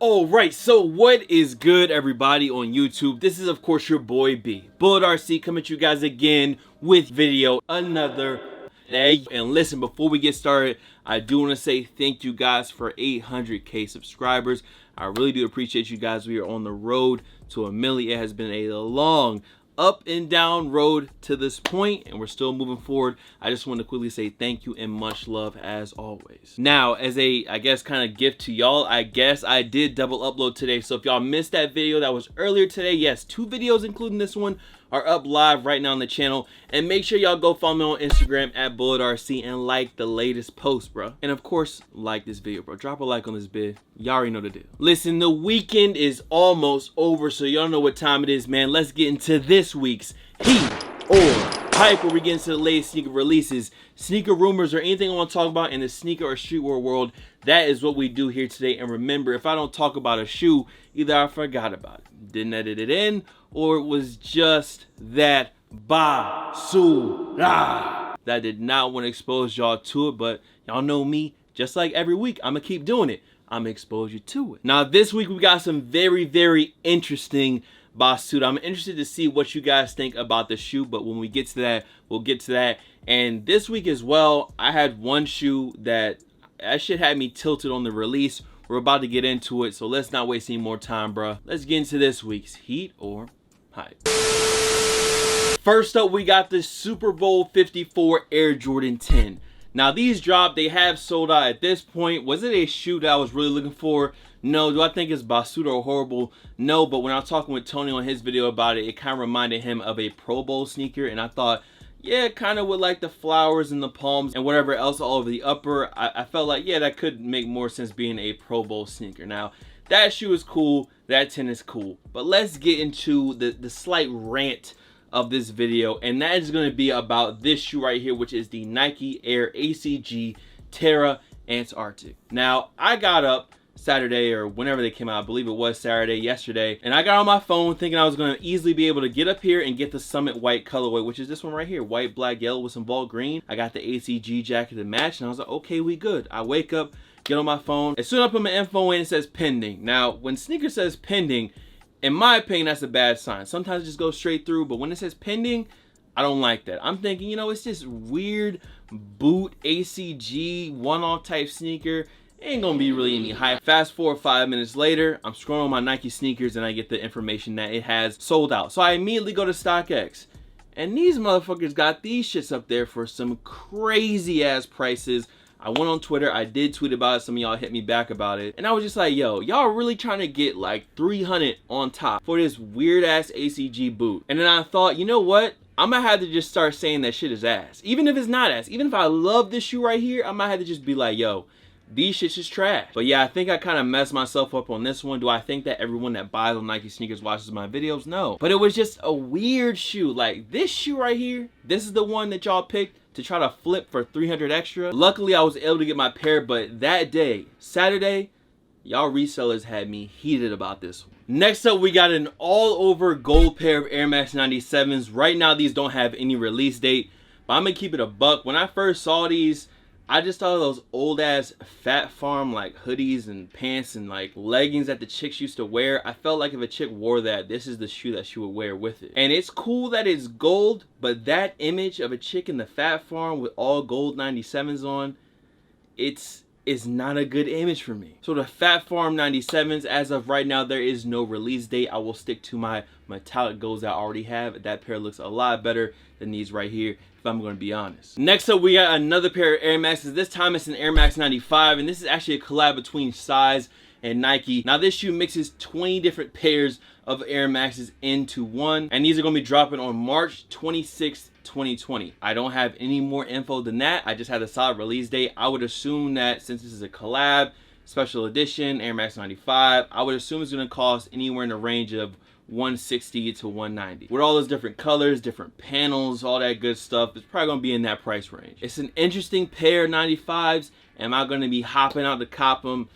Alright, so what is good, everybody on YouTube? This is of course your boy B, Bullet RC, coming to you guys again with another day. And listen, before we get started, I do want to say thank you guys for 800k subscribers. I really do appreciate you guys. We are on the road to 1 million. It has been a long up and down road to this point, and we're still moving forward. I just want to quickly say thank you and much love as always. Now, as a, I guess, kind of gift to y'all, I guess I did double upload today. So if y'all missed that video that was earlier today, yes, 2 videos including this one are up live right now on the channel. And make sure y'all go follow me on Instagram at BulletRC and like the latest post, bro. And of course, like this video, bro. Drop a like on this vid. Y'all already know the deal. Listen, the weekend is almost over, so y'all know what time it is, man. Let's get into this week's Heat or Hype, where we get into the latest sneaker releases, sneaker rumors, or anything I want to talk about in the sneaker or streetwear world. That is what we do here today. And remember, if I don't talk about a shoe, either I forgot about it, didn't edit it in, or it was just that basura. That did not want to expose y'all to it, but y'all know me. Just like every week, I'm gonna keep doing it. I'm gonna expose you to it. Now, this week we got some very interesting Suter. I'm interested to see what you guys think about the shoe, but when we get to that, we'll get to that. And this week as well, I had one shoe that shit had me tilted on the release. We're about to get into it, so let's not waste any more time, bro. Let's get into this week's Heat or Hype. First up, we got the Super Bowl 54 Air Jordan 10. Now, these dropped, they have sold out at this point. Was it a shoe that I was really looking for? No. Do I think it's Suter or horrible? No, but when I was talking with Tony on his video about it, it kind of reminded him of a Pro Bowl sneaker, and I thought, yeah, kind of with like the flowers and the palms and whatever else all over the upper, I felt like, yeah, that could make more sense being a Pro Bowl sneaker. Now, that shoe is cool, that 10 is cool, but let's get into the slight rant of this video, and that is going to be about this shoe right here, which is the Nike Air ACG Terra Antarctic. Now, I got up Saturday or whenever they came out, I believe it was Saturday, yesterday, and I got on my phone thinking I was going to easily be able to get up here and get the Summit White colorway, which is this one right here, white, black, yellow with some ball green. I got the ACG jacket to match, and I was like, okay, we good. I wake up, get on my phone. As soon as I put my info in, it says pending. Now, when sneaker says pending, in my opinion, that's a bad sign. Sometimes it just goes straight through, but when it says pending, I don't like that. I'm thinking, you know, it's this weird boot ACG one-off type sneaker. Ain't gonna be really any hype. Fast forward 5 minutes later, I'm scrolling on my Nike sneakers and I get the information that it has sold out. So I immediately go to StockX, and these motherfuckers got these shits up there for some crazy ass prices. I went on Twitter, I did tweet about it, some of y'all hit me back about it, and I was just like, yo, y'all really trying to get like 300 on top for this weird ass ACG boot. And then I thought, you know what? I'm gonna have to just start saying that shit is ass. Even if it's not ass, even if I love this shoe right here, I might have to just be like, yo, these shits is trash. But yeah, I think I kind of messed myself up on this one. Do I think that everyone that buys on Nike sneakers watches my videos? No. But it was just a weird shoe. Like this shoe right here, this is the one that y'all picked to try to flip for 300 extra. Luckily, I was able to get my pair, but that day, Saturday, y'all resellers had me heated about this one. Next up, we got an all-over gold pair of Air Max 97s. Right now, these don't have any release date, but I'm gonna keep it a buck. When I first saw these, I just thought of those old ass Fat Farm like hoodies and pants and like leggings that the chicks used to wear. I felt like if a chick wore that, this is the shoe that she would wear with it. And it's cool that it's gold, but that image of a chick in the Fat Farm with all gold 97s on, it's not a good image for me. So the Fat Farm 97s, as of right now, there is no release date. I will stick to my metallic golds that I already have. That pair looks a lot better than these right here, if I'm going to be honest. Next up, we got another pair of Air Maxes. This time it's an Air Max 95, and this is actually a collab between Size and Nike. Now this shoe mixes 20 different pairs of Air Maxes into one, and these are going to be dropping on March 26th, 2020. I don't have any more info than that. I just had a solid release date. I would assume that since this is a collab, special edition, Air Max 95, I would assume it's going to cost anywhere in the range of $160 to $190. With all those different colors, different panels, all that good stuff, it's probably going to be in that price range. It's an interesting pair of 95s. Am I going to be hopping out to cop them?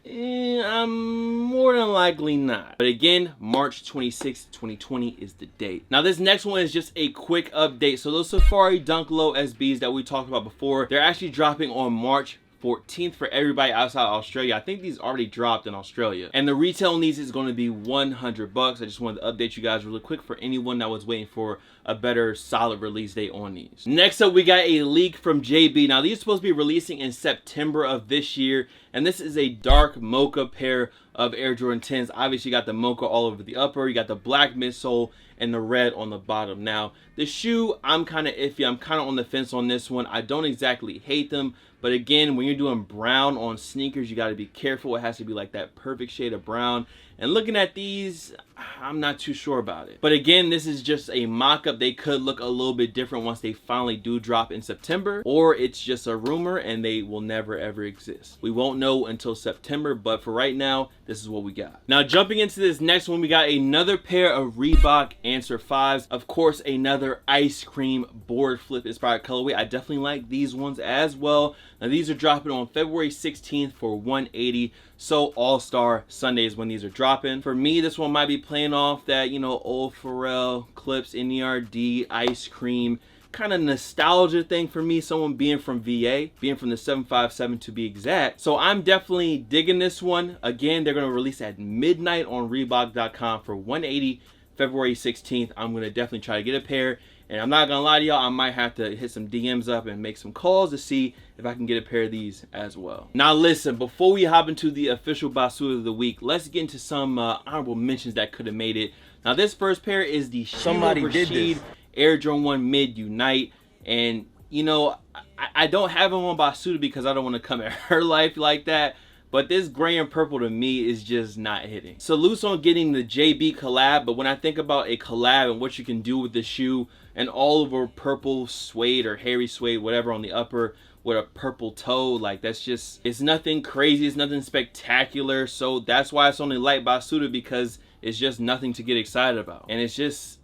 I'm more than likely not. But again, March 26th, 2020 is the date. Now this next one is just a quick update. So those Safari Dunk Low SBs that we talked about before, they're actually dropping on March 14th for everybody outside Australia. I think these already dropped in Australia. And the retail on these is going to be $100. I just wanted to update you guys really quick for anyone that was waiting for a better solid release date on these. Next up, we got a leak from JB. Now, these are supposed to be releasing in September of this year. And this is a dark mocha pair of Air Jordan 10s. Obviously, you got the mocha all over the upper. You got the black midsole and the red on the bottom. Now, the shoe, I'm kind of iffy. I'm kind of on the fence on this one. I don't exactly hate them. But again, when you're doing brown on sneakers, you got to be careful. It has to be like that perfect shade of brown. And looking at these, I'm not too sure about it. But again, this is just a mock-up. They could look a little bit different once they finally do drop in September. Or it's just a rumor and they will never ever exist. We won't know until September, but for right now, this is what we got. Now, jumping into this next one, we got another pair of Reebok Answer 5s. Of course, another ice cream board flip inspired colorway. I definitely like these ones as well. Now, these are dropping on February 16th for $180. So All-Star Sunday is when these are dropping. For me, this one might be playing off that, you know, old Pharrell, Clips, NERD, ice cream, kind of nostalgia thing for me, someone being from VA, being from the 757 to be exact. So I'm definitely digging this one. Again, they're going to release at midnight on Reebok.com for $180, February 16th. I'm going to definitely try to get a pair. And I'm not going to lie to y'all, I might have to hit some DMs up and make some calls to see if I can get a pair of these as well. Now listen, before we hop into the official Basuda of the week, let's get into some honorable mentions that could have made it. Now this first pair is the Rashid Air Jordan 1 Mid Unite. And you know, I don't have them on Basuda because I don't want to come at her life like that. But this gray and purple to me is just not hitting. Salute on getting the JB collab, but when I think about a collab and what you can do with the shoe, and all over purple suede or hairy suede, whatever on the upper with a purple toe, like that's just, it's nothing crazy, it's nothing spectacular. So that's why it's only light Basuda, because it's just nothing to get excited about. And it's just,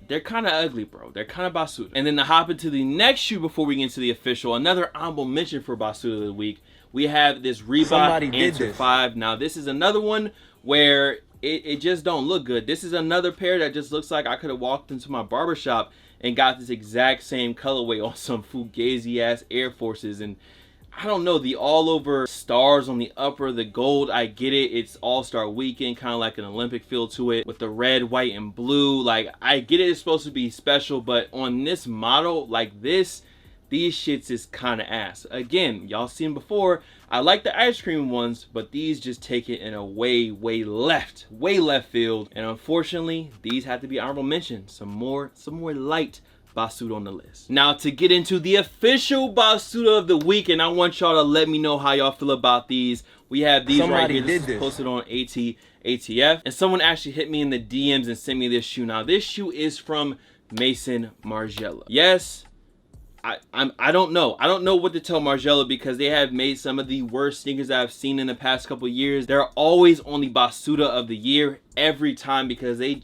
they're kind of ugly, bro. They're kind of Basuda. And then to hop into the next shoe before we get into the official, another honorable mention for Basuda of the week, we have this Reebok Answer 5. Now this is another one where it just don't look good. This is another pair that just looks like I could have walked into my barbershop and got this exact same colorway on some fugazi ass Air Forces. And I don't know, the all over stars on the upper, the gold, I get it. It's All-Star Weekend, kind of like an Olympic feel to it with the red, white, and blue. Like, I get it, it's supposed to be special, but on this model like this, these shits is kind of ass. Again, y'all seen before, I like the ice cream ones, but these just take it in a way left field. And unfortunately, these have to be honorable mentions. Some more light Basuda on the list. Now to get into the official Basuda of the week, and I want y'all to let me know how y'all feel about these. We have these right here. This is posted on ATF, and someone actually hit me in the DMs and sent me this shoe. Now this shoe is from Maison Margiela. Yes, I don't know. I don't know what to tell Margiela, because they have made some of the worst sneakers that I've seen in the past couple years. They're always on the Basuda of the year every time, because I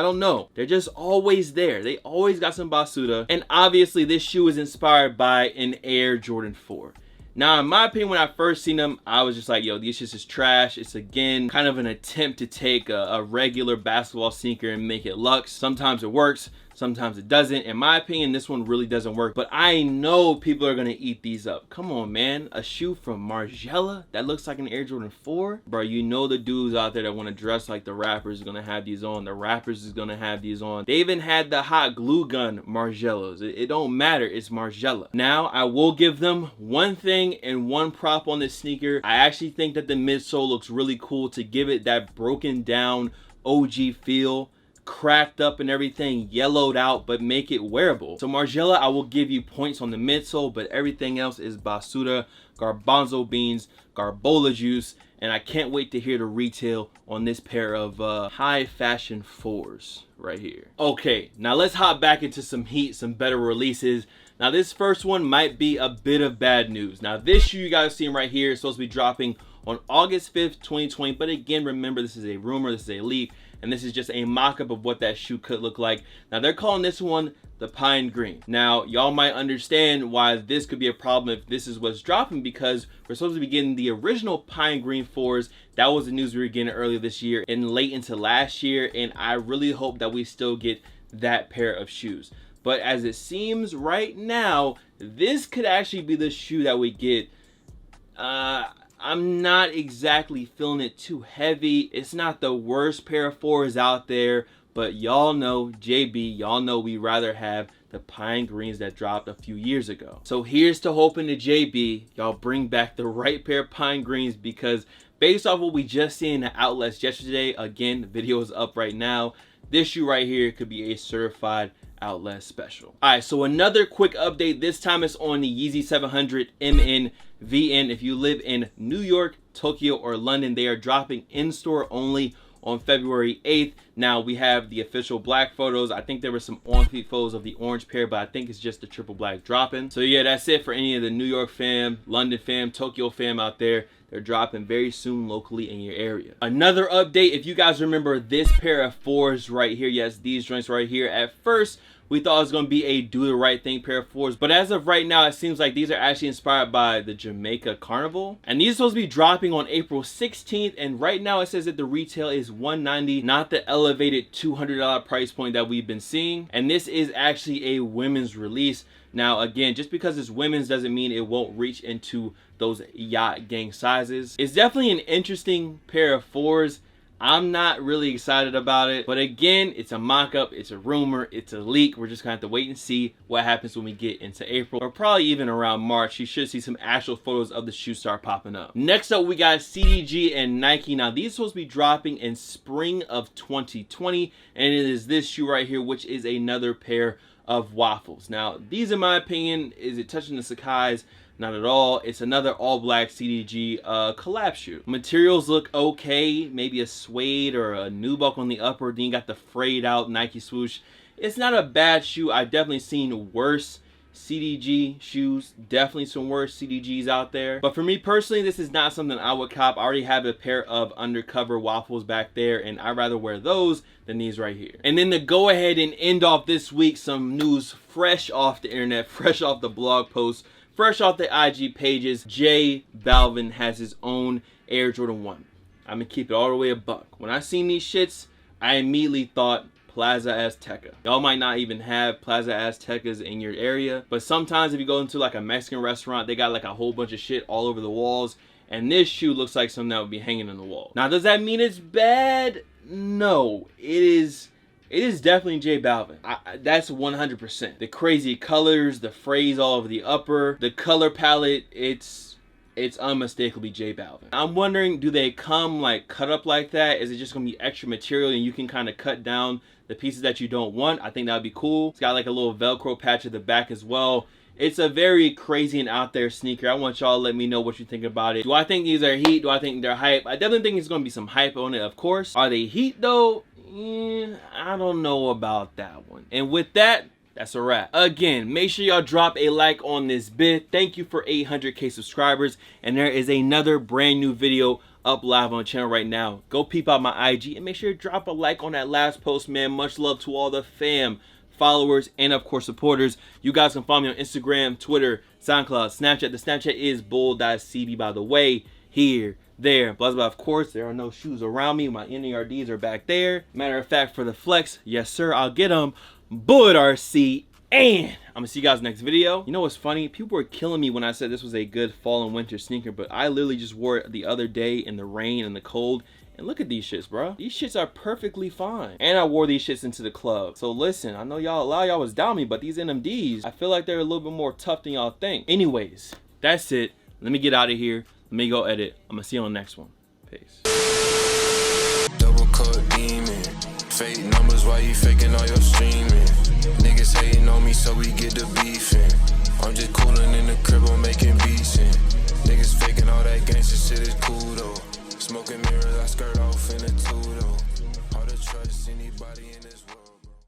don't know. They're just always there. They always got some Basuda. And obviously this shoe is inspired by an Air Jordan 4. Now, in my opinion, when I first seen them, I was just like, yo, these shits is trash. It's, again, kind of an attempt to take a regular basketball sneaker and make it luxe. Sometimes it works, sometimes it doesn't. In my opinion, this one really doesn't work. But I know people are going to eat these up. Come on, man. A shoe from Margiela that looks like an Air Jordan 4? Bro, you know the dudes out there that want to dress like the rappers are going to have these on. The rappers is going to have these on. They even had the hot glue gun Margielas. It don't matter. It's Margiela. Now, I will give them one thing and one prop on this sneaker. I actually think that the midsole looks really cool to give it that broken down OG feel. Cracked up and everything, yellowed out, but make it wearable. So Margiela, I will give you points on the midsole, but everything else is Basuda, garbanzo beans, garbola juice, and I can't wait to hear the retail on this pair of high fashion 4s right here. Okay, now let's hop back into some heat, some better releases. Now this first one might be a bit of bad news. Now this shoe you guys see right here is supposed to be dropping on August 5th, 2020, but again, remember, this is a rumor, this is a leak, and this is just a mock-up of what that shoe could look like. Now they're calling this one the Pine Green. Now y'all might understand why this could be a problem if this is what's dropping, because we're supposed to be getting the original Pine Green 4s. That was the news we were getting earlier this year and late into last year, and I really hope that we still get that pair of shoes. But as it seems right now, this could actually be the shoe that we get I'm not exactly feeling it too heavy. It's not the worst pair of fours out there, but y'all know, JB, y'all know we rather have the pine greens that dropped a few years ago. So here's to hoping to JB, y'all bring back the right pair of pine greens, because based off what we just seen in the outlets yesterday, again, the video is up right now, this shoe right here could be a certified outlet special. All right, so another quick update. This time it's on the Yeezy 700 MNVN. If you live in New York, Tokyo, or London, they are dropping in-store only on February 8th. Now we have the official black photos. I think there were some on-feet photos of the orange pair, but I think it's just the triple black dropping. So yeah, that's it for any of the New York fam, London fam, Tokyo fam out there. They're dropping very soon locally in your area. Another update, if you guys remember this pair of fours right here, yes, these joints right here, at first we thought it was going to be a do the right thing pair of fours, but as of right now, it seems like these are actually inspired by the Jamaica Carnival, and these are supposed to be dropping on April 16th, and right now it says that the retail is $190, not the elevated $200 price point that we've been seeing, and this is actually a women's release. Now again, just because it's women's doesn't mean it won't reach into those yacht gang sizes. It's definitely an interesting pair of fours. I'm not really excited about it, but again, it's a mock-up, it's a rumor, it's a leak. We're just gonna have to wait and see what happens when we get into April, or probably even around March. You should see some actual photos of the shoe start popping up. Next up, we got CDG and Nike. Now these are supposed to be dropping in spring of 2020, and it is this shoe right here, which is another pair of waffles. Now these, in my opinion, is it touching the Sakai's? Not at all. It's another all black CDG collab shoe. Materials look okay, maybe a suede or a nubuck on the upper, then you got the frayed out Nike swoosh. It's not a bad shoe. I've definitely seen worse CDG shoes, definitely some worse CDGs out there, but for me personally, this is not something I would cop. I already have a pair of undercover waffles back there, and I'd rather wear those than these right here. And then to go ahead and end off this week, some news fresh off the internet, fresh off the blog post, fresh off the IG pages. Balvin has his own Air Jordan 1. I'm gonna keep it all the way a buck. When I seen these shits, I immediately thought Plaza Azteca. Y'all might not even have Plaza Aztecas in your area, but sometimes if you go into like a Mexican restaurant, they got like a whole bunch of shit all over the walls, and this shoe looks like something that would be hanging on the wall. Now, does that mean it's bad? No, it is definitely J Balvin. That's 100%. The crazy colors, the phrase all over the upper, the color palette, it's unmistakably J Balvin. I'm wondering, do they come like cut up like that? Is it just gonna be extra material and you can kind of cut down the pieces that you don't want? I think that would be cool. It's got like a little Velcro patch at the back as well. It's a very crazy and out there sneaker. I want y'all to let me know what you think about it. Do I think these are heat? Do I think they're hype? I definitely think it's going to be some hype on it, of course. Are they heat though? I don't know about that one. And with that, that's a wrap. Again, make sure y'all drop a like on this bit. Thank you for 800K subscribers. And there is another brand new video up live on the channel right now. Go peep out my IG and make sure to drop a like on that last post, man. Much love to all the fam, followers, and of course supporters. You guys can follow me on Instagram, Twitter, SoundCloud, Snapchat. The Snapchat is bull.cb, by the way. Here, there, blah blah. Of course, there are no shoes around me. My NERDs are back there. Matter of fact, for the flex, yes sir, I'll get them. Bullet RC, and I'm gonna see you guys next video. You know what's funny? People were killing me when I said this was a good fall and winter sneaker, but I literally just wore it the other day in the rain and the cold. And look at these shits, bro. These shits are perfectly fine. And I wore these shits into the club. So listen, I know y'all, a lot of y'all was down me, but these NMDs, I feel like they're a little bit more tough than y'all think. Anyways, that's it. Let me get out of here. Let me go edit. I'm gonna see you on the next one. Peace. Double cut demon. Fake numbers while you faking all your streaming. Niggas hating on me, so we get the beefing. I'm just cooling in the crib, I'm making beats. Niggas faking all that gangster shit is cool though. Smoking mirrors, I skirt off in a two though. Hard to trust anybody in this world.